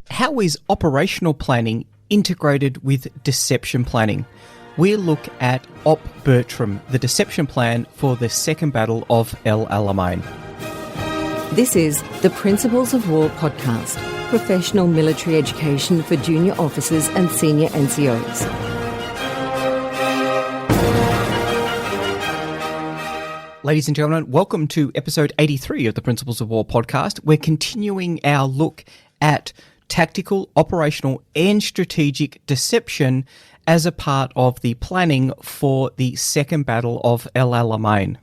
How is operational planning integrated with deception planning? We'll look at Op Bertram, the deception plan for the Second Battle of El Alamein. This is the Principles of War podcast, professional military education for junior officers and senior NCOs. Ladies and gentlemen, welcome to episode 83 of the Principles of War podcast. We're continuing our look at tactical, operational, and strategic deception as a part of the planning for the Second Battle of El Alamein.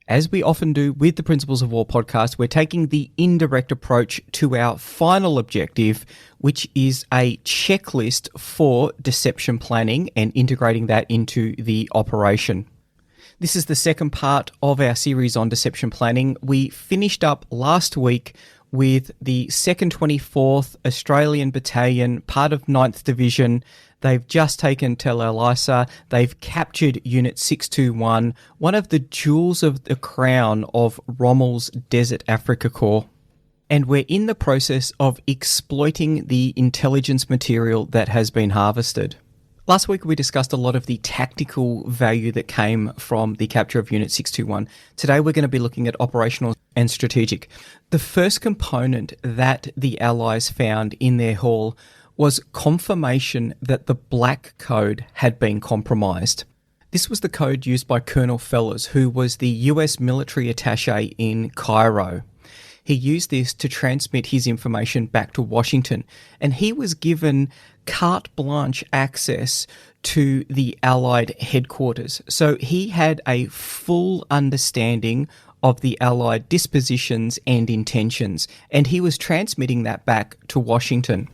As we often do with the Principles of War podcast, we're taking the indirect approach to our final objective, which is a checklist for deception planning and integrating that into the operation. This is the second part of our series on deception planning. We finished up last week with the 2nd 24th Australian Battalion, part of 9th Division. They've just taken Tel El-Isa. They've captured Unit 621, one of the jewels of the crown of Rommel's Desert Africa Corps. And we're in the process of exploiting the intelligence material that has been harvested. Last week, we discussed a lot of the tactical value that came from the capture of Unit 621. Today, we're going to be looking at operational and strategic. The first component that the Allies found in their haul was confirmation that the Black Code had been compromised. This was the code used by Colonel Fellers, who was the US military attaché in Cairo. He used this to transmit his information back to Washington, and he was given carte blanche access to the Allied headquarters. So he had a full understanding of the Allied dispositions and intentions, and he was transmitting that back to Washington.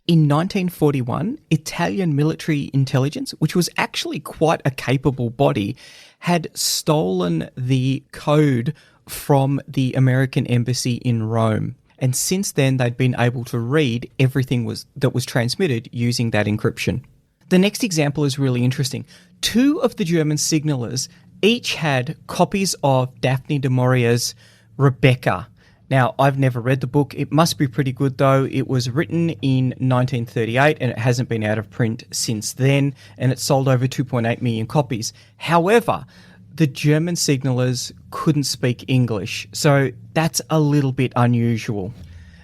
In 1941, Italian military intelligence, which was actually quite a capable body, had stolen the code from the American embassy in Rome. And since then, they'd been able to read everything that was transmitted using that encryption. The next example is really interesting. Two of the German signalers each had copies of Daphne du Maurier's Rebecca. Now, I've never read the book. It must be pretty good, though. It was written in 1938, and it hasn't been out of print since then, and it sold over 2.8 million copies. However, the German signalers couldn't speak English, so that's a little bit unusual.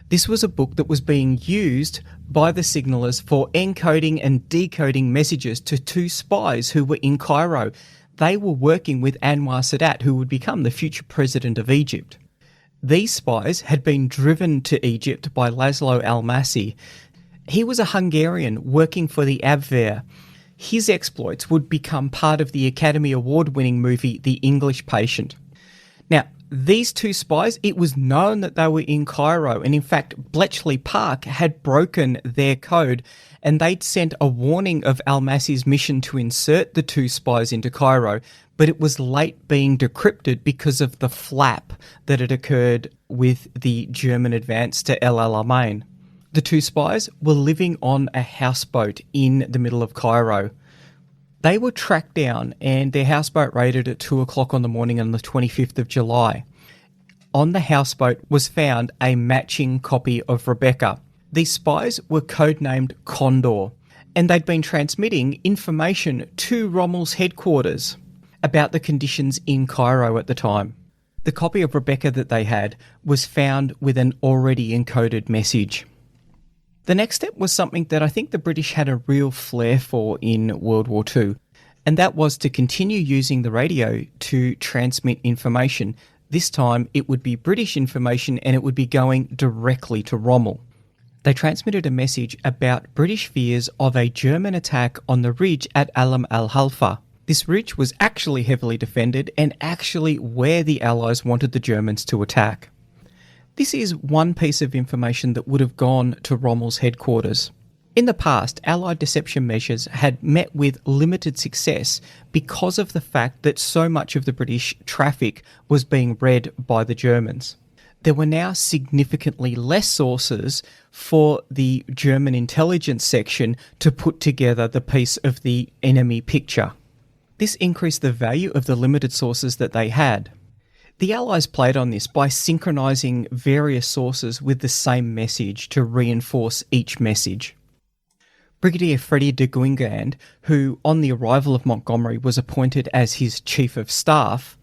This was a book that was being used by the signalers for encoding and decoding messages to two spies who were in Cairo. They were working with Anwar Sadat, who would become the future president of Egypt. These spies had been driven to Egypt by Laszlo Almasi. He was a Hungarian working for the Abwehr. His exploits would become part of the Academy Award-winning movie The English Patient. Now, these two spies, it was known that they were in Cairo, and in fact, Bletchley Park had broken their code, and they'd sent a warning of Almasi's mission to insert the two spies into Cairo, but it was late being decrypted because of the flap that had occurred with the German advance to El Alamein. The two spies were living on a houseboat in the middle of Cairo. They were tracked down and their houseboat raided at 2 o'clock on the morning on the 25th of July. On the houseboat was found a matching copy of Rebecca. These spies were codenamed Condor, and they'd been transmitting information to Rommel's headquarters about the conditions in Cairo at the time. The copy of Rebecca that they had was found with an already encoded message. The next step was something that I think the British had a real flair for in World War II, and that was to continue using the radio to transmit information. This time it would be British information and it would be going directly to Rommel. They transmitted a message about British fears of a German attack on the ridge at Alam al-Halfa. This ridge was actually heavily defended and actually where the Allies wanted the Germans to attack. This is one piece of information that would have gone to Rommel's headquarters. In the past, Allied deception measures had met with limited success because of the fact that so much of the British traffic was being read by the Germans. There were now significantly less sources for the German intelligence section to put together the piece of the enemy picture. This increased the value of the limited sources that they had. The Allies played on this by synchronising various sources with the same message to reinforce each message. Brigadier Freddie de Guingand, who on the arrival of Montgomery was appointed as his chief of staff,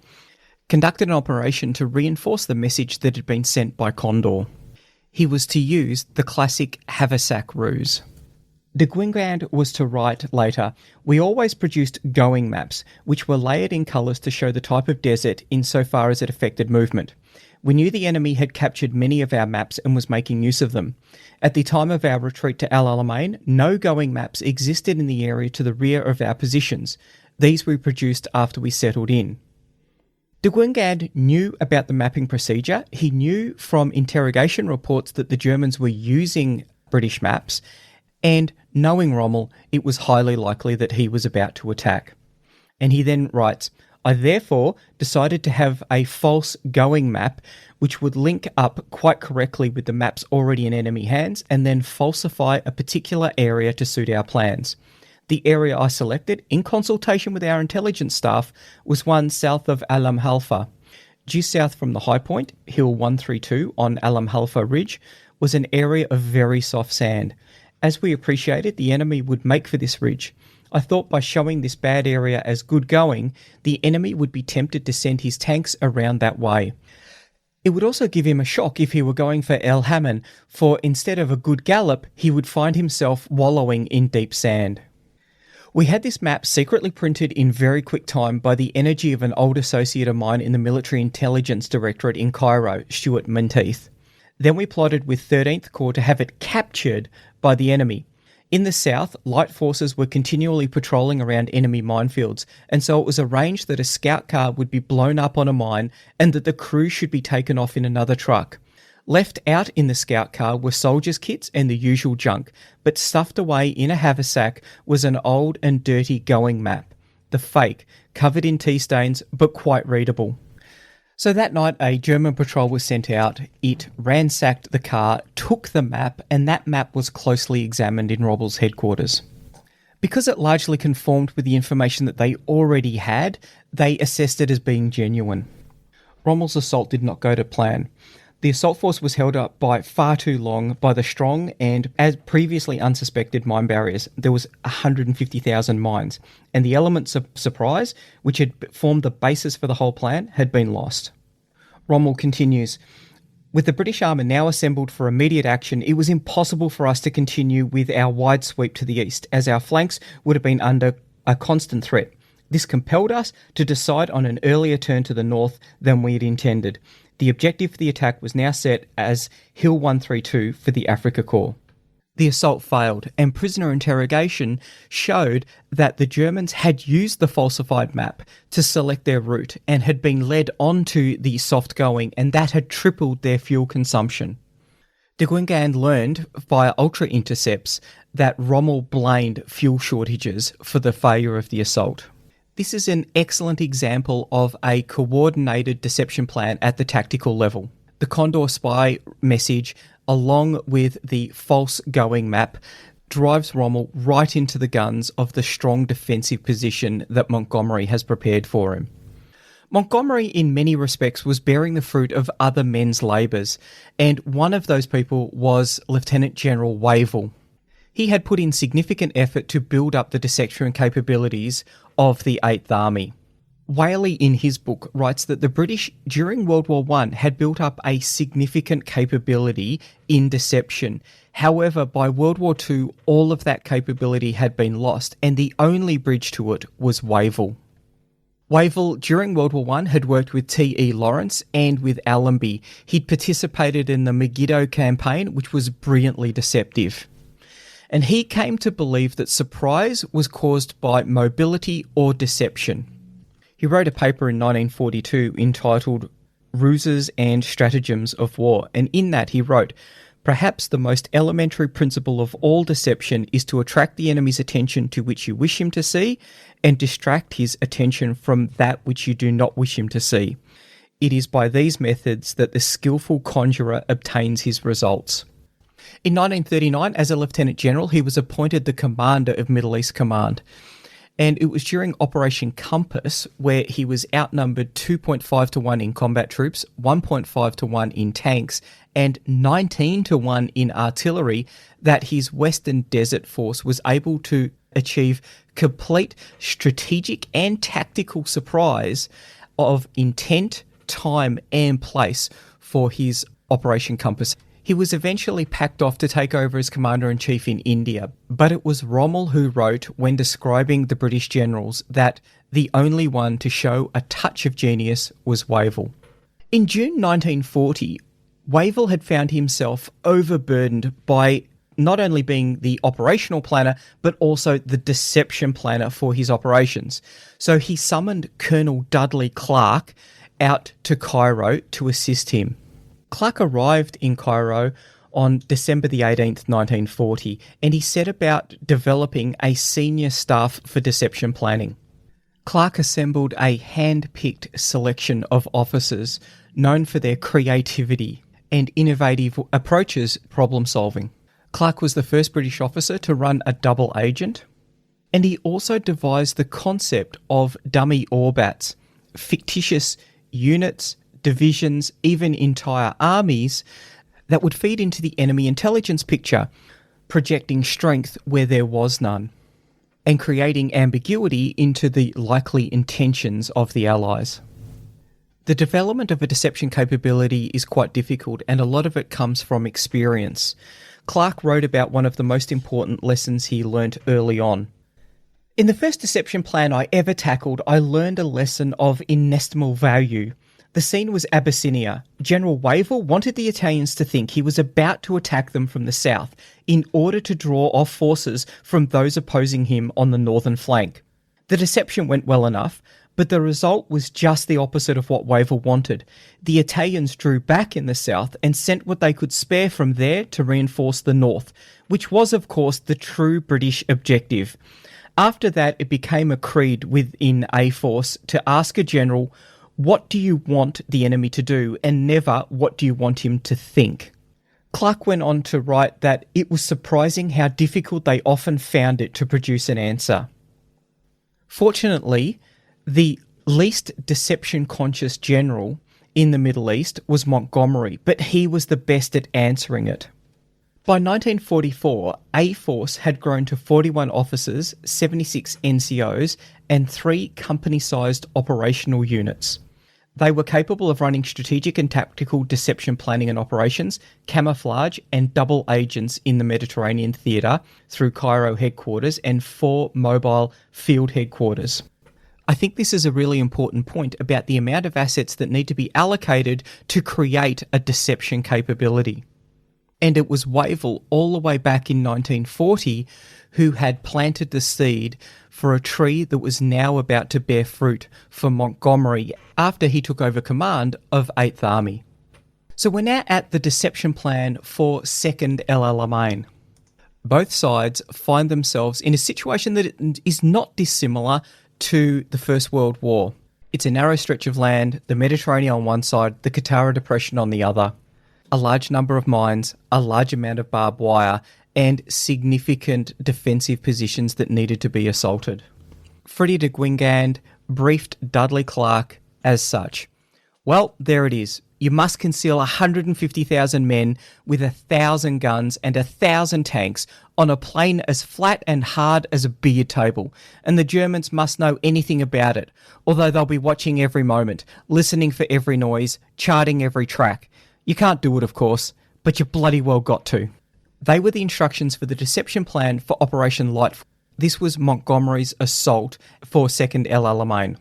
conducted an operation to reinforce the message that had been sent by Condor. He was to use the classic haversack ruse. De Guingand was to write later, "We always produced going maps, which were layered in colours to show the type of desert insofar as it affected movement. We knew the enemy had captured many of our maps and was making use of them. At the time of our retreat to Alamein, no going maps existed in the area to the rear of our positions. These we produced after we settled in." De Guingand knew about the mapping procedure. He knew from interrogation reports that the Germans were using British maps, and knowing Rommel, it was highly likely that he was about to attack. And he then writes, "I therefore decided to have a false going map which would link up quite correctly with the maps already in enemy hands and then falsify a particular area to suit our plans. The area I selected, in consultation with our intelligence staff, was one south of Alam Halfa. Due south from the high point, Hill 132 on Alam Halfa Ridge, was an area of very soft sand. As we appreciated, the enemy would make for this ridge. I thought by showing this bad area as good going, the enemy would be tempted to send his tanks around that way. It would also give him a shock if he were going for El Haman, for instead of a good gallop, he would find himself wallowing in deep sand. We had this map secretly printed in very quick time by the energy of an old associate of mine in the Military Intelligence Directorate in Cairo, Stuart Menteith. Then we plotted with 13th Corps to have it captured by the enemy. In the south, light forces were continually patrolling around enemy minefields, and so it was arranged that a scout car would be blown up on a mine and that the crew should be taken off in another truck. Left out in the scout car were soldiers' kits and the usual junk, but stuffed away in a haversack was an old and dirty going map, the fake, covered in tea stains but quite readable. So that night a German patrol was sent out, it ransacked the car, took the map, and that map was closely examined in Rommel's headquarters. Because it largely conformed with the information that they already had, they assessed it as being genuine. Rommel's assault did not go to plan. The assault force was held up by far too long by the strong and, as previously unsuspected, mine barriers. There was 150,000 mines, and the elements of surprise, which had formed the basis for the whole plan, had been lost. Rommel continues, "With the British armour now assembled for immediate action, it was impossible for us to continue with our wide sweep to the east, as our flanks would have been under a constant threat. This compelled us to decide on an earlier turn to the north than we had intended. The objective for the attack was now set as Hill 132 for the Africa Corps." The assault failed, and prisoner interrogation showed that the Germans had used the falsified map to select their route and had been led onto the soft going, and that had tripled their fuel consumption. De Guingand learned via ultra intercepts that Rommel blamed fuel shortages for the failure of the assault. This is an excellent example of a coordinated deception plan at the tactical level. The Condor spy message, along with the false going map, drives Rommel right into the guns of the strong defensive position that Montgomery has prepared for him. Montgomery, in many respects, was bearing the fruit of other men's labours, and one of those people was Lieutenant General Wavell. He had put in significant effort to build up the deception capabilities of the 8th Army. Whaley, in his book, writes that the British, during World War I, had built up a significant capability in deception. However, by World War II, all of that capability had been lost, and the only bridge to it was Wavell. Wavell, during World War I, had worked with T.E. Lawrence and with Allenby. He'd participated in the Megiddo campaign, which was brilliantly deceptive. And he came to believe that surprise was caused by mobility or deception. He wrote a paper in 1942 entitled Ruses and Stratagems of War, and in that he wrote, "Perhaps the most elementary principle of all deception is to attract the enemy's attention to which you wish him to see, and distract his attention from that which you do not wish him to see. It is by these methods that the skillful conjurer obtains his results." In 1939, as a Lieutenant General, he was appointed the commander of Middle East Command. And it was during Operation Compass, where he was outnumbered 2.5 to 1 in combat troops, 1.5 to 1 in tanks, and 19 to 1 in artillery, that his Western Desert Force was able to achieve complete strategic and tactical surprise of intent, time, and place for his Operation Compass. He was eventually packed off to take over as Commander-in-Chief in India, but it was Rommel who wrote, when describing the British generals, that the only one to show a touch of genius was Wavell. In June 1940, Wavell had found himself overburdened by not only being the operational planner, but also the deception planner for his operations. So he summoned Colonel Dudley Clarke out to Cairo to assist him. Clarke arrived in Cairo on December the 18th, 1940, and he set about developing a senior staff for deception planning. Clarke assembled a hand-picked selection of officers known for their creativity and innovative approaches to problem solving. Clarke was the first British officer to run a double agent, and he also devised the concept of dummy orbats, fictitious units, divisions, even entire armies that would feed into the enemy intelligence picture, projecting strength where there was none, and creating ambiguity into the likely intentions of the Allies. The development of a deception capability is quite difficult, and a lot of it comes from experience. Clarke wrote about one of the most important lessons he learnt early on. In the first deception plan I ever tackled, I learned a lesson of inestimable value. The scene was Abyssinia. General Wavell wanted the Italians to think he was about to attack them from the south in order to draw off forces from those opposing him on the northern flank. The deception went well enough, but the result was just the opposite of what Wavell wanted. The Italians drew back in the south and sent what they could spare from there to reinforce the north, which was, of course, the true British objective. After that, it became a creed within a force to ask a general, what do you want the enemy to do, and never, what do you want him to think? Clarke went on to write that it was surprising how difficult they often found it to produce an answer. Fortunately, the least deception-conscious general in the Middle East was Montgomery, but he was the best at answering it. By 1944, A Force had grown to 41 officers, 76 NCOs, and 3 company-sized operational units. They were capable of running strategic and tactical deception planning and operations, camouflage and double agents in the Mediterranean theatre through Cairo headquarters and 4 mobile field headquarters. I think this is a really important point about the amount of assets that need to be allocated to create a deception capability. And it was Wavell all the way back in 1940 who had planted the seed for a tree that was now about to bear fruit for Montgomery after he took over command of 8th Army. So we're now at the deception plan for 2nd Alamein. Both sides find themselves in a situation that is not dissimilar to the First World War. It's a narrow stretch of land, the Mediterranean on one side, the Qattara Depression on the other. A large number of mines, a large amount of barbed wire, and significant defensive positions that needed to be assaulted. Freddie de Guingand briefed Dudley Clarke as such. Well, there it is. You must conceal 150,000 men with 1,000 guns and 1,000 tanks on a plain as flat and hard as a billiard table, and the Germans must know anything about it, although they'll be watching every moment, listening for every noise, charting every track. You can't do it, of course, but you bloody well got to. They were the instructions for the deception plan for Operation Lightfoot. This was Montgomery's assault for 2nd El Alamein.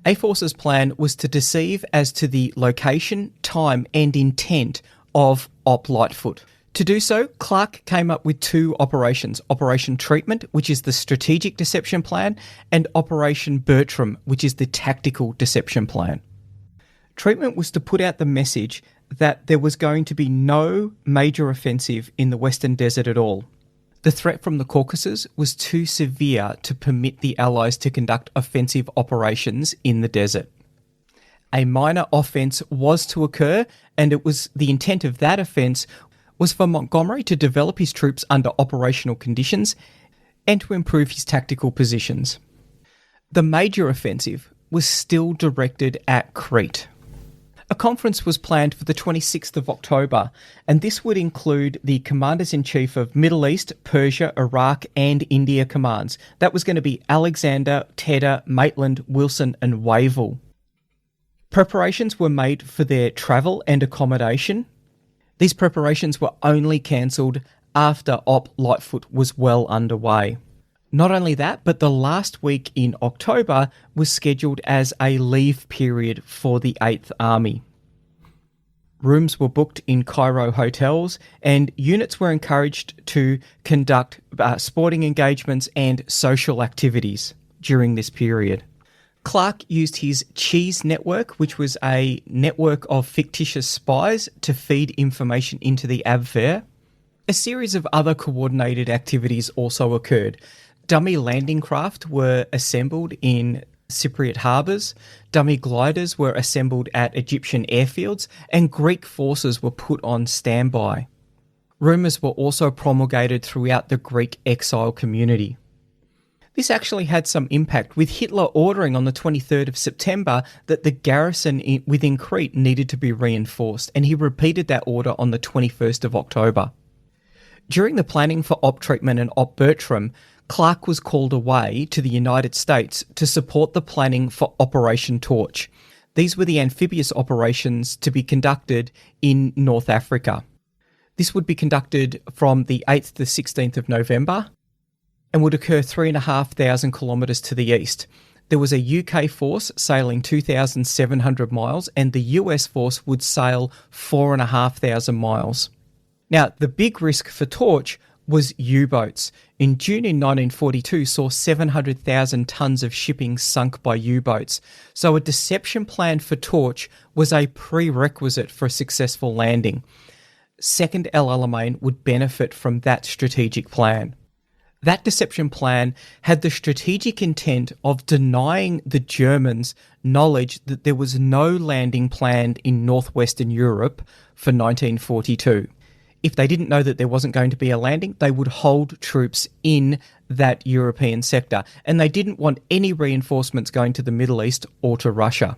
A Force's plan was to deceive as to the location, time, and intent of Op Lightfoot. To do so, Clarke came up with 2 operations, Operation Treatment, which is the strategic deception plan, and Operation Bertram, which is the tactical deception plan. Treatment was to put out the message that there was going to be no major offensive in the Western Desert at all. The threat from the Caucasus was too severe to permit the Allies to conduct offensive operations in the desert. A minor offence was to occur, and it was the intent of that offence was for Montgomery to develop his troops under operational conditions and to improve his tactical positions. The major offensive was still directed at Crete. A conference was planned for the 26th of October, and this would include the Commanders-in-Chief of Middle East, Persia, Iraq and India commands. That was going to be Alexander, Tedder, Maitland, Wilson and Wavell. Preparations were made for their travel and accommodation. These preparations were only cancelled after Op Lightfoot was well underway. Not only that, but the last week in October was scheduled as a leave period for the 8th Army. Rooms were booked in Cairo hotels and units were encouraged to conduct sporting engagements and social activities during this period. Clark used his Cheese Network, which was a network of fictitious spies, to feed information into the Abwehr. A series of other coordinated activities also occurred. Dummy landing craft were assembled in Cypriot harbours, dummy gliders were assembled at Egyptian airfields, and Greek forces were put on standby. Rumours were also promulgated throughout the Greek exile community. This actually had some impact, with Hitler ordering on the 23rd of September that the garrison within Crete needed to be reinforced, and he repeated that order on the 21st of October. During the planning for Op Treatment and Op Bertram, Clark was called away to the United States to support the planning for Operation Torch. These were the amphibious operations to be conducted in North Africa. This would be conducted from the 8th to the 16th of November and would occur 3,500 kilometres to the east. There was a UK force sailing 2,700 miles and the US force would sail 4,500 miles. Now, the big risk for Torch was U-boats. In June in 1942 saw 700,000 tonnes of shipping sunk by U-boats. So a deception plan for Torch was a prerequisite for a successful landing. 2nd El Alamein would benefit from that strategic plan. That deception plan had the strategic intent of denying the Germans knowledge that there was no landing planned in northwestern Europe for 1942. If they didn't know that there wasn't going to be a landing, they would hold troops in that European sector. And they didn't want any reinforcements going to the Middle East or to Russia.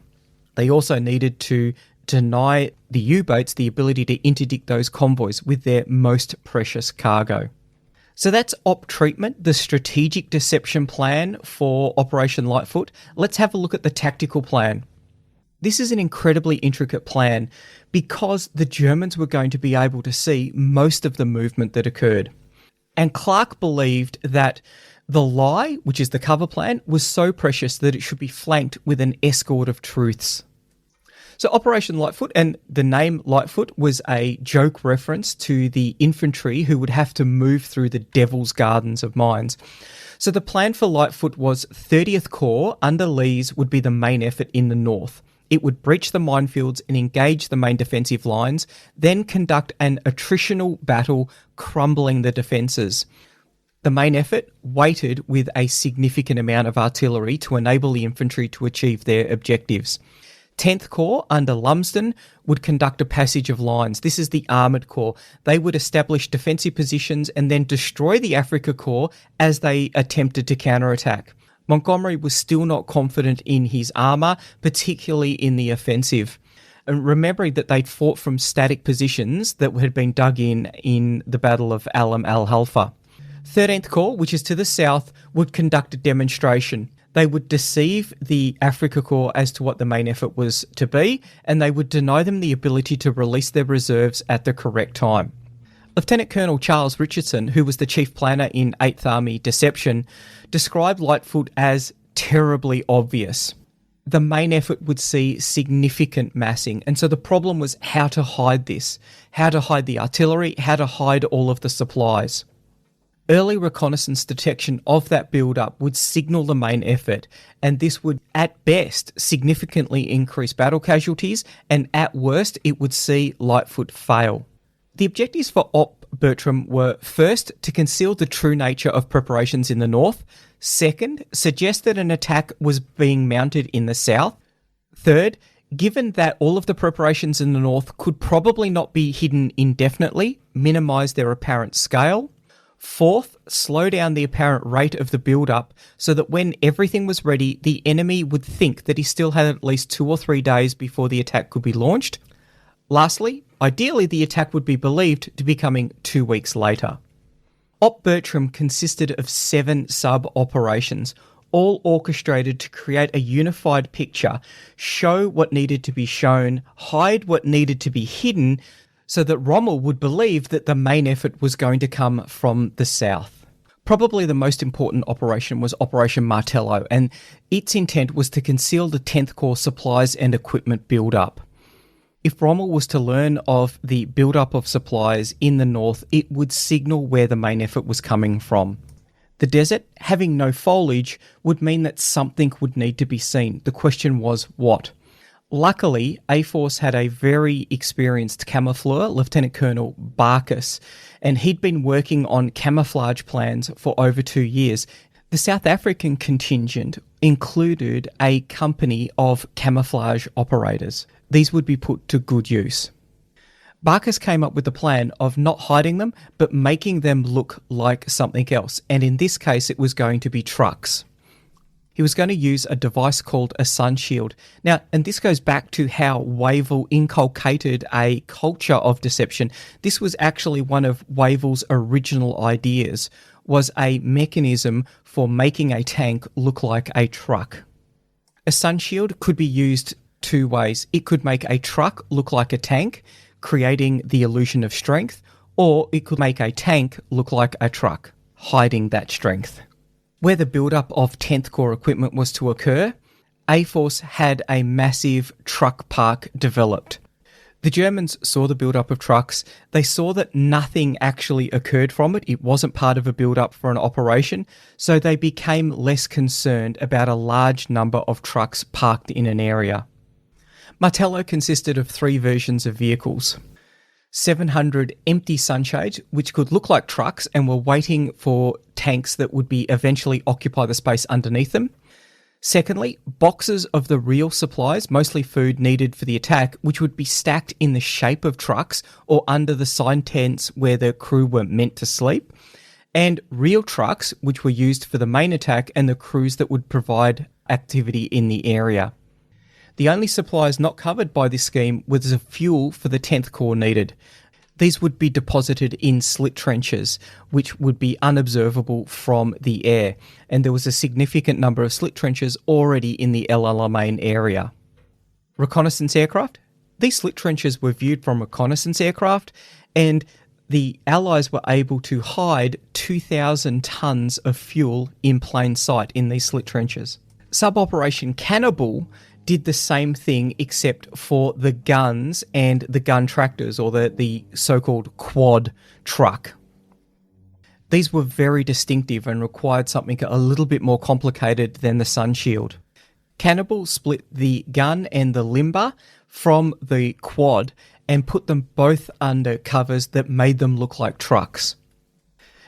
They also needed to deny the U-boats the ability to interdict those convoys with their most precious cargo. So that's Op Treatment, the strategic deception plan for Operation Lightfoot. Let's have a look at the tactical plan. This is an incredibly intricate plan because the Germans were going to be able to see most of the movement that occurred. And Clark believed that the lie, which is the cover plan, was so precious that it should be flanked with an escort of truths. So Operation Lightfoot, and the name Lightfoot was a joke reference to the infantry who would have to move through the Devil's Gardens of mines. So the plan for Lightfoot was 30th Corps under Lees would be the main effort in the north. It would breach the minefields and engage the main defensive lines, then conduct an attritional battle, crumbling the defences. The main effort weighted with a significant amount of artillery to enable the infantry to achieve their objectives. 10th Corps under Lumsden would conduct a passage of lines. This is the Armoured Corps. They would establish defensive positions and then destroy the Afrika Corps as they attempted to counterattack. Montgomery was still not confident in his armour, particularly in the offensive. And remembering that they'd fought from static positions that had been dug in the Battle of Alam al-Halfa. 13th Corps, which is to the south, would conduct a demonstration. They would deceive the Afrika Corps as to what the main effort was to be, and they would deny them the ability to release their reserves at the correct time. Lieutenant Colonel Charles Richardson, who was the chief planner in 8th Army Deception, described Lightfoot as terribly obvious. The main effort would see significant massing, and so the problem was how to hide this, how to hide the artillery, how to hide all of the supplies. Early reconnaissance detection of that build-up would signal the main effort, and this would, at best, significantly increase battle casualties, and at worst, it would see Lightfoot fail. The objectives for Op Bertram were, first, to conceal the true nature of preparations in the north. Second, suggest that an attack was being mounted in the south. Third, given that all of the preparations in the north could probably not be hidden indefinitely, minimise their apparent scale. Fourth, slow down the apparent rate of the build-up so that when everything was ready, the enemy would think that he still had at least 2 or 3 days before the attack could be launched. Lastly, ideally the attack would be believed to be coming 2 weeks later. Op Bertram consisted of 7 sub-operations, all orchestrated to create a unified picture, show what needed to be shown, hide what needed to be hidden, so that Rommel would believe that the main effort was going to come from the south. Probably the most important operation was Operation Martello, and its intent was to conceal the 10th Corps supplies and equipment build-up. If Rommel was to learn of the build-up of supplies in the north, it would signal where the main effort was coming from. The desert, having no foliage, would mean that something would need to be seen. The question was what? Luckily, A-Force had a very experienced camoufleur, Lieutenant Colonel Barkas, and he'd been working on camouflage plans for over 2 years. The South African contingent included a company of camouflage operators. These would be put to good use. Barkas came up with the plan of not hiding them, but making them look like something else, and in this case it was going to be trucks. He was going to use a device called a sun shield. Now, and this goes back to how Wavell inculcated a culture of deception. This was actually one of Wavell's original ideas, was a mechanism for making a tank look like a truck. A sun shield could be used 2 ways. It could make a truck look like a tank, creating the illusion of strength, or it could make a tank look like a truck, hiding that strength. Where the build-up of 10th Corps equipment was to occur, A-Force had a massive truck park developed. The Germans saw the build-up of trucks. They saw that nothing actually occurred from it. It wasn't part of a build-up for an operation, so they became less concerned about a large number of trucks parked in an area. Martello consisted of 3 versions of vehicles. 700 empty sunshades, which could look like trucks and were waiting for tanks that would be eventually occupy the space underneath them. Secondly, boxes of the real supplies, mostly food needed for the attack, which would be stacked in the shape of trucks or under the sign tents where the crew were meant to sleep. And real trucks, which were used for the main attack and the crews that would provide activity in the area. The only supplies not covered by this scheme was the fuel for the 10th Corps needed. These would be deposited in slit trenches, which would be unobservable from the air, and there was a significant number of slit trenches already in the El Alamein area. Reconnaissance aircraft? These slit trenches were viewed from reconnaissance aircraft, and the Allies were able to hide 2,000 tonnes of fuel in plain sight in these slit trenches. Sub-Operation Cannibal did the same thing except for the guns and the gun tractors, or the so-called quad truck. These were very distinctive and required something a little bit more complicated than the sun shield. Cannibal split the gun and the limber from the quad and put them both under covers that made them look like trucks.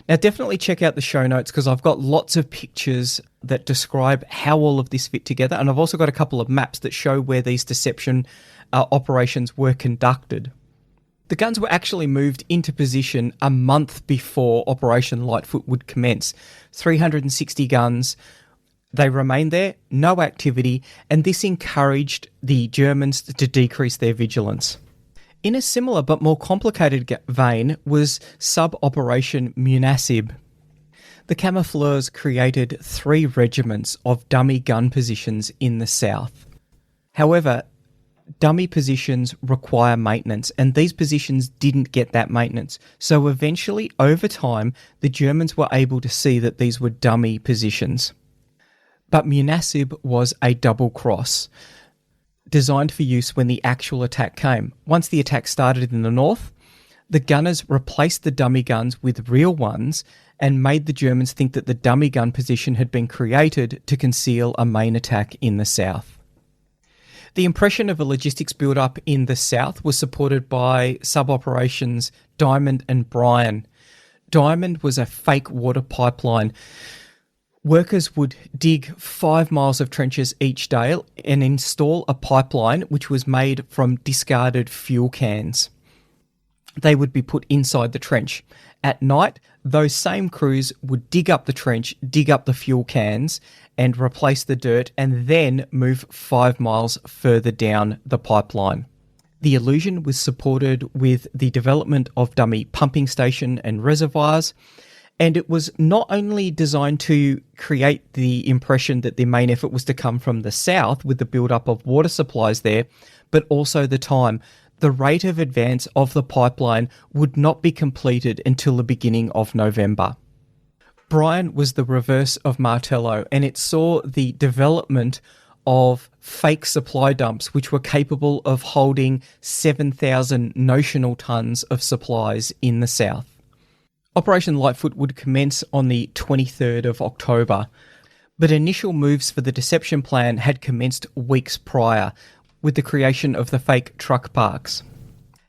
Now, definitely check out the show notes because I've got lots of pictures that describe how all of this fit together, and I've also got a couple of maps that show where these deception operations were conducted. The guns were actually moved into position a month before Operation Lightfoot would commence. 360 guns. They remained there, no activity, and this encouraged the Germans to decrease their vigilance. In a similar but more complicated vein was Sub-Operation Munasib. The camoufleurs created 3 regiments of dummy gun positions in the south. However, dummy positions require maintenance, and these positions didn't get that maintenance. So eventually, over time, the Germans were able to see that these were dummy positions. But Munasib was a double cross, designed for use when the actual attack came. Once the attack started in the north, the gunners replaced the dummy guns with real ones and made the Germans think that the dummy gun position had been created to conceal a main attack in the south. The impression of a logistics build-up in the south was supported by sub-operations Diamond and Brian. Diamond was a fake water pipeline. Workers would dig 5 miles of trenches each day and install a pipeline which was made from discarded fuel cans. they would be put inside the trench. At night, those same crews would dig up the trench, dig up the fuel cans, and replace the dirt, and then move 5 miles further down the pipeline. The illusion was supported with the development of dummy pumping station and reservoirs, and it was not only designed to create the impression that the main effort was to come from the south with the build-up of water supplies there, but also the time. The rate of advance of the pipeline would not be completed until the beginning of November. Bryan was the reverse of Martello, and it saw the development of fake supply dumps which were capable of holding 7,000 notional tonnes of supplies in the south. Operation Lightfoot would commence on the 23rd of October, but initial moves for the deception plan had commenced weeks prior, with the creation of the fake truck parks.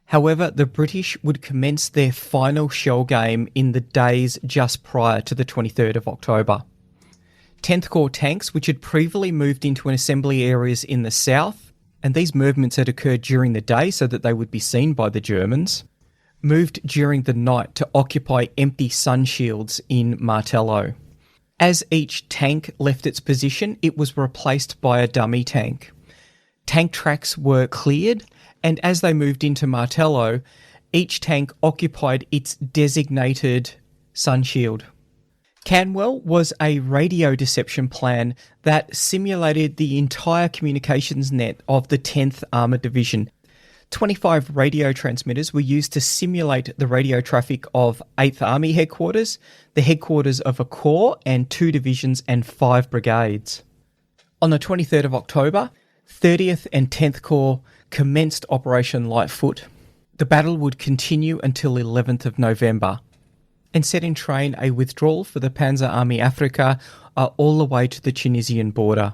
However, the British would commence their final shell game in the days just prior to the 23rd of October. 10th Corps tanks, which had previously moved into an assembly areas in the south, and these movements had occurred during the day so that they would be seen by the Germans, moved during the night to occupy empty sun shields in Martello. As each tank left its position, it was replaced by a dummy tank. Tank tracks were cleared, and as they moved into Martello, each tank occupied its designated sun shield. Canwell was a radio deception plan that simulated the entire communications net of the 10th Armoured Division. 25 radio transmitters were used to simulate the radio traffic of 8th Army headquarters, the headquarters of a corps and 2 divisions and 5 brigades. On the 23rd of October, 30th and 10th Corps commenced Operation Lightfoot. The battle would continue until 11th of November and set in train a withdrawal for the Panzer Army Africa all the way to the Tunisian border.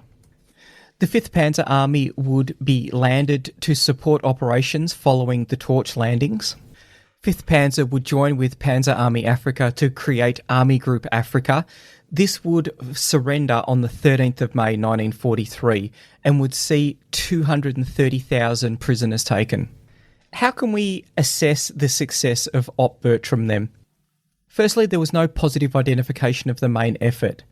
The 5th Panzer Army would be landed to support operations following the Torch landings. 5th Panzer would join with Panzer Army Africa to create Army Group Africa. This would surrender on the 13th of May 1943 and would see 230,000 prisoners taken. How can we assess the success of Op Bertram then? Firstly, there was no positive identification of the main effort.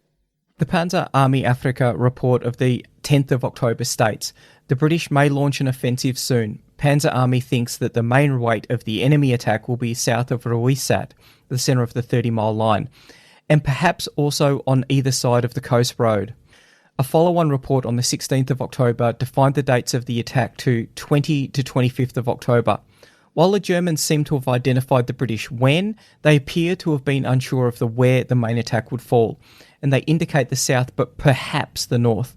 The Panzer Army Africa report of the 10th of October states, the British may launch an offensive soon. Panzer Army thinks that the main weight of the enemy attack will be south of Rouissat, the centre of the 30-mile line, and perhaps also on either side of the coast road. A follow-on report on the 16th of October defined the dates of the attack to 20 to 25th of October. While the Germans seem to have identified the British when, they appear to have been unsure of where the main attack would fall, and they indicate the south but perhaps the north.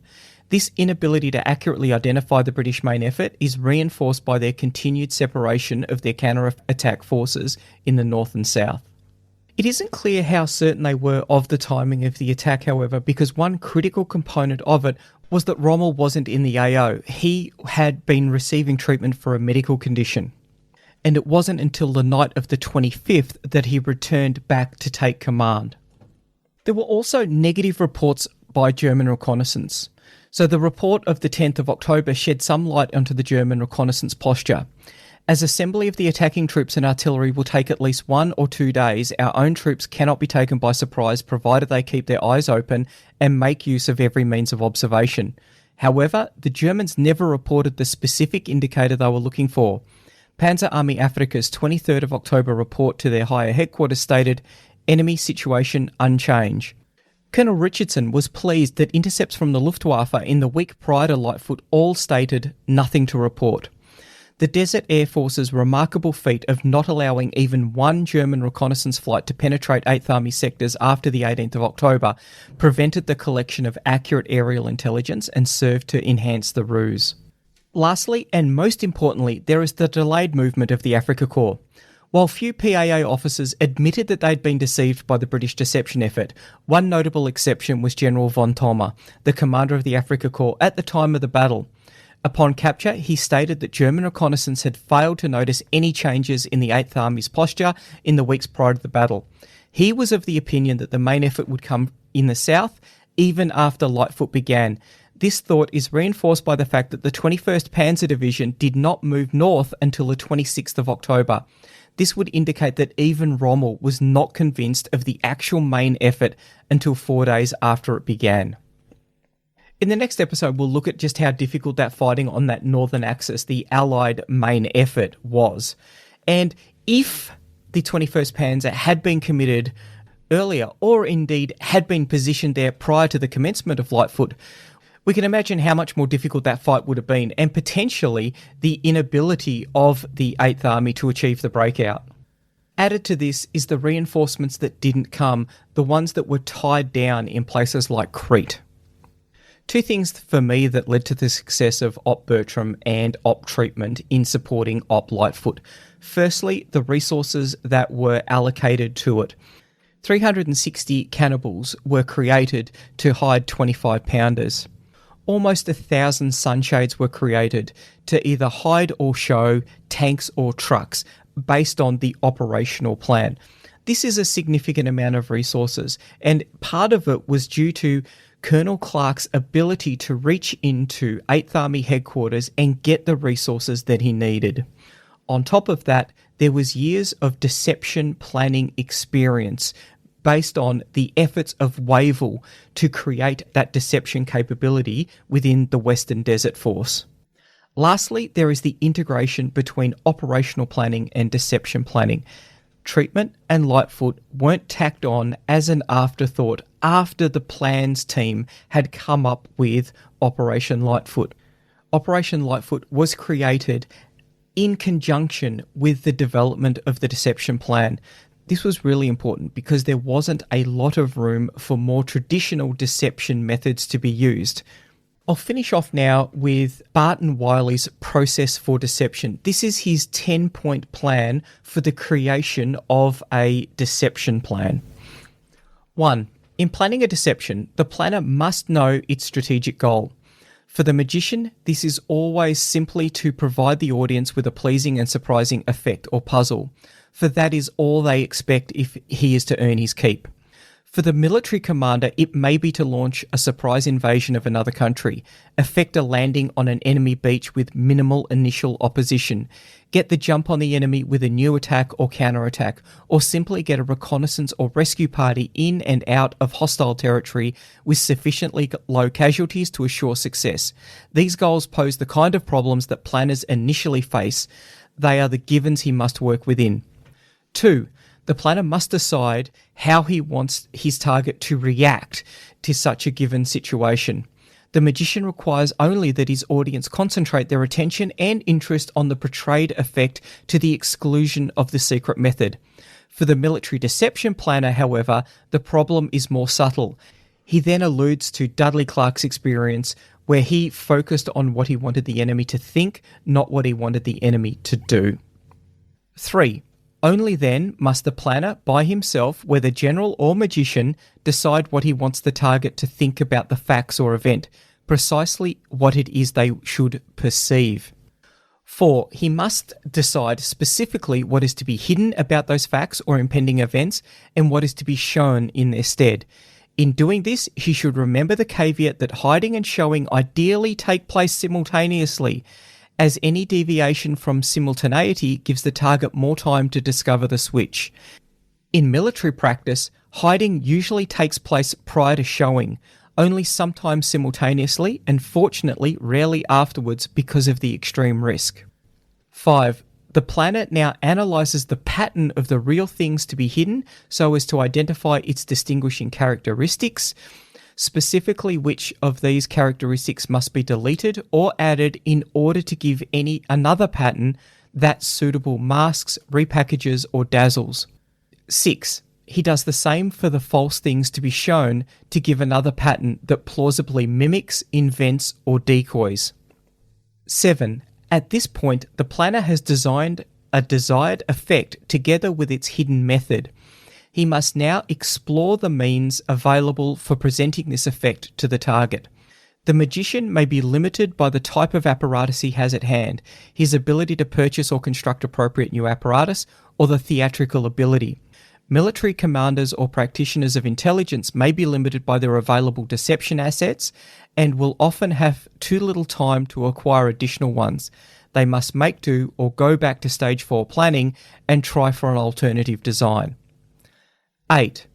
This inability to accurately identify the British main effort is reinforced by their continued separation of their counter-attack forces in the north and south. It isn't clear how certain they were of the timing of the attack, however, because one critical component of it was that Rommel wasn't in the AO. He had been receiving treatment for a medical condition. And it wasn't until the night of the 25th that he returned back to take command. There were also negative reports by German reconnaissance. So the report of the 10th of October shed some light onto the German reconnaissance posture. As assembly of the attacking troops and artillery will take at least 1 or 2 days, our own troops cannot be taken by surprise provided they keep their eyes open and make use of every means of observation. However, the Germans never reported the specific indicator they were looking for. Panzer Army Africa's 23rd of October report to their higher headquarters stated, enemy situation unchanged. Colonel Richardson was pleased that intercepts from the Luftwaffe in the week prior to Lightfoot all stated nothing to report. The Desert Air Force's remarkable feat of not allowing even one German reconnaissance flight to penetrate 8th Army sectors after the 18th of October prevented the collection of accurate aerial intelligence and served to enhance the ruse. Lastly, and most importantly, there is the delayed movement of the Afrika Korps. While few PAA officers admitted that they'd been deceived by the British deception effort, one notable exception was General von Thoma, the commander of the Afrika Korps at the time of the battle. Upon capture, he stated that German reconnaissance had failed to notice any changes in the 8th Army's posture in the weeks prior to the battle. He was of the opinion that the main effort would come in the south, even after Lightfoot began. This thought is reinforced by the fact that the 21st Panzer Division did not move north until the 26th of October. This would indicate that even Rommel was not convinced of the actual main effort until 4 days after it began. In the next episode, we'll look at just how difficult that fighting on that northern axis, the Allied main effort, was. And if the 21st Panzer had been committed earlier, or indeed had been positioned there prior to the commencement of Lightfoot, we can imagine how much more difficult that fight would have been, and potentially the inability of the 8th Army to achieve the breakout. Added to this is the reinforcements that didn't come, the ones that were tied down in places like Crete. Two things for me that led to the success of Op Bertram and Op Treatment in supporting Op Lightfoot. Firstly, the resources that were allocated to it. 360 cannibals were created to hide 25 pounders. Almost 1,000 sunshades were created to either hide or show tanks or trucks based on the operational plan. This is a significant amount of resources, and part of it was due to Colonel Clark's ability to reach into 8th Army headquarters and get the resources that he needed. On top of that, there was years of deception planning experience based on the efforts of Wavell to create that deception capability within the Western Desert Force. Lastly, there is the integration between operational planning and deception planning. Treatment and Lightfoot weren't tacked on as an afterthought after the plans team had come up with Operation Lightfoot. Operation Lightfoot was created in conjunction with the development of the deception plan. This was really important because there wasn't a lot of room for more traditional deception methods to be used. I'll finish off now with Barton Wiley's process for deception. This is his 10-point plan for the creation of a deception plan. 1. In planning a deception, the planner must know its strategic goal. For the magician, this is always simply to provide the audience with a pleasing and surprising effect or puzzle, for that is all they expect if he is to earn his keep. For the military commander, it may be to launch a surprise invasion of another country, effect a landing on an enemy beach with minimal initial opposition, get the jump on the enemy with a new attack or counterattack, or simply get a reconnaissance or rescue party in and out of hostile territory with sufficiently low casualties to assure success. These goals pose the kind of problems that planners initially face. They are the givens he must work within. 2. The planner must decide how he wants his target to react to such a given situation. The magician requires only that his audience concentrate their attention and interest on the portrayed effect to the exclusion of the secret method. For the military deception planner, however, the problem is more subtle. He then alludes to Dudley Clark's experience, where he focused on what he wanted the enemy to think, not what he wanted the enemy to do. 3. Only then must the planner, by himself, whether general or magician, decide what he wants the target to think about the facts or event, precisely what it is they should perceive. 4. He must decide specifically what is to be hidden about those facts or impending events and what is to be shown in their stead. In doing this, he should remember the caveat that hiding and showing ideally take place simultaneously, as any deviation from simultaneity gives the target more time to discover the switch. In military practice, hiding usually takes place prior to showing, only sometimes simultaneously, and fortunately rarely afterwards because of the extreme risk. 5. The planner now analyses the pattern of the real things to be hidden so as to identify its distinguishing characteristics, specifically which of these characteristics must be deleted or added in order to give another pattern that suitable masks, repackages, or dazzles. 6. He does the same for the false things to be shown to give another pattern that plausibly mimics, invents, or decoys. 7. At this point, the planner has designed a desired effect together with its hidden method. He must now explore the means available for presenting this effect to the target. The magician may be limited by the type of apparatus he has at hand, his ability to purchase or construct appropriate new apparatus, or the theatrical ability. Military commanders or practitioners of intelligence may be limited by their available deception assets and will often have too little time to acquire additional ones. they must make do or go back to stage 4 planning and try for an alternative design. 8.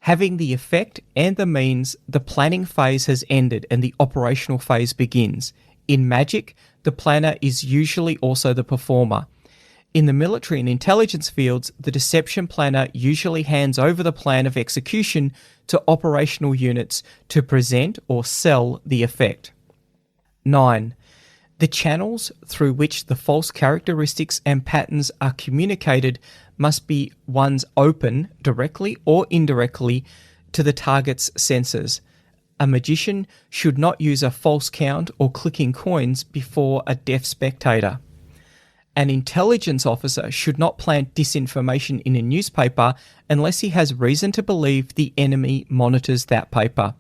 Having the effect and the means, the planning phase has ended and the operational phase begins. In magic, the planner is usually also the performer. In the military and intelligence fields, the deception planner usually hands over the plan of execution to operational units to present or sell the effect. 9. The channels through which the false characteristics and patterns are communicated must be ones open, directly or indirectly, to the target's senses. A magician should not use a false count or clicking coins before a deaf spectator. An intelligence officer should not plant disinformation in a newspaper unless he has reason to believe the enemy monitors that paper.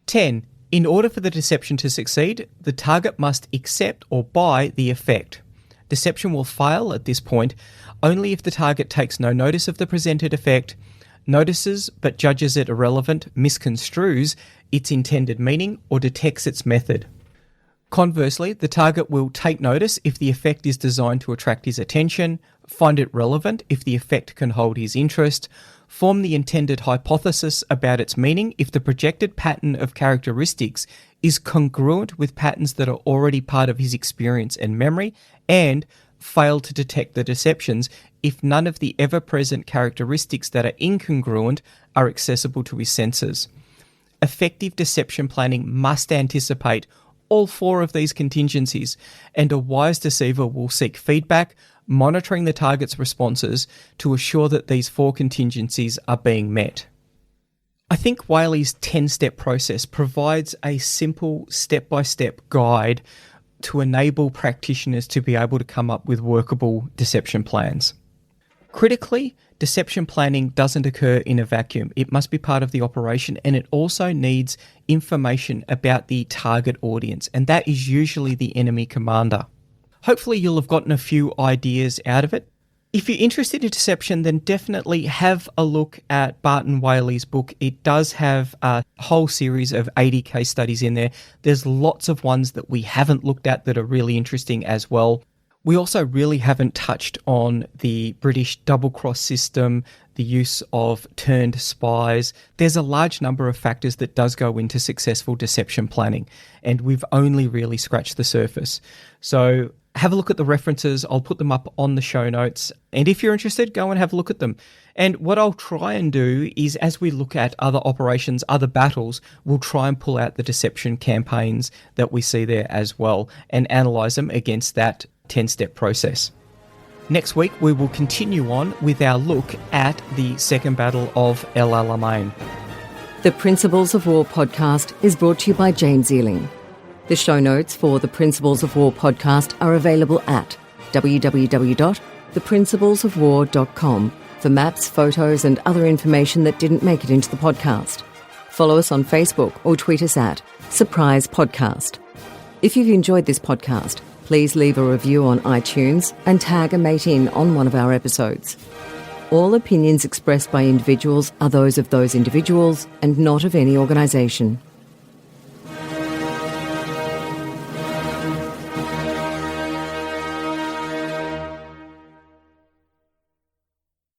10. In order for the deception to succeed, the target must accept or buy the effect. Deception will fail at this point only if the target takes no notice of the presented effect, notices but judges it irrelevant, misconstrues its intended meaning, or detects its method. Conversely, the target will take notice if the effect is designed to attract his attention, find it relevant if the effect can hold his interest, form the intended hypothesis about its meaning if the projected pattern of characteristics is congruent with patterns that are already part of his experience and memory, and fail to detect the deceptions if none of the ever-present characteristics that are incongruent are accessible to his senses. Effective deception planning must anticipate all 4 of these contingencies, and a wise deceiver will seek feedback, monitoring the target's responses to assure that these 4 contingencies are being met. I think Whaley's 10-step process provides a simple step-by-step guide to enable practitioners to be able to come up with workable deception plans. Critically, deception planning doesn't occur in a vacuum. It must be part of the operation, and it also needs information about the target audience, and that is usually the enemy commander. Hopefully you'll have gotten a few ideas out of it. If you're interested in deception, then definitely have a look at Barton Whaley's book. It does have a whole series of 80 case studies in there. There's lots of ones that we haven't looked at that are really interesting as well. We also really haven't touched on the British double-cross system, the use of turned spies. There's a large number of factors that does go into successful deception planning, and we've only really scratched the surface. So have a look at the references. I'll put them up on the show notes. And if you're interested, go and have a look at them. And what I'll try and do is, as we look at other operations, other battles, we'll try and pull out the deception campaigns that we see there as well and analyse them against that 10-step process. Next week, we will continue on with our look at the Second Battle of El Alamein. The Principles of War podcast is brought to you by James Ealing. The show notes for the Principles of War podcast are available at www.theprinciplesofwar.com for maps, photos, and other information that didn't make it into the podcast. Follow us on Facebook or tweet us at Surprise Podcast. If you've enjoyed this podcast, please leave a review on iTunes and tag a mate in on one of our episodes. All opinions expressed by individuals are those of those individuals and not of any organisation.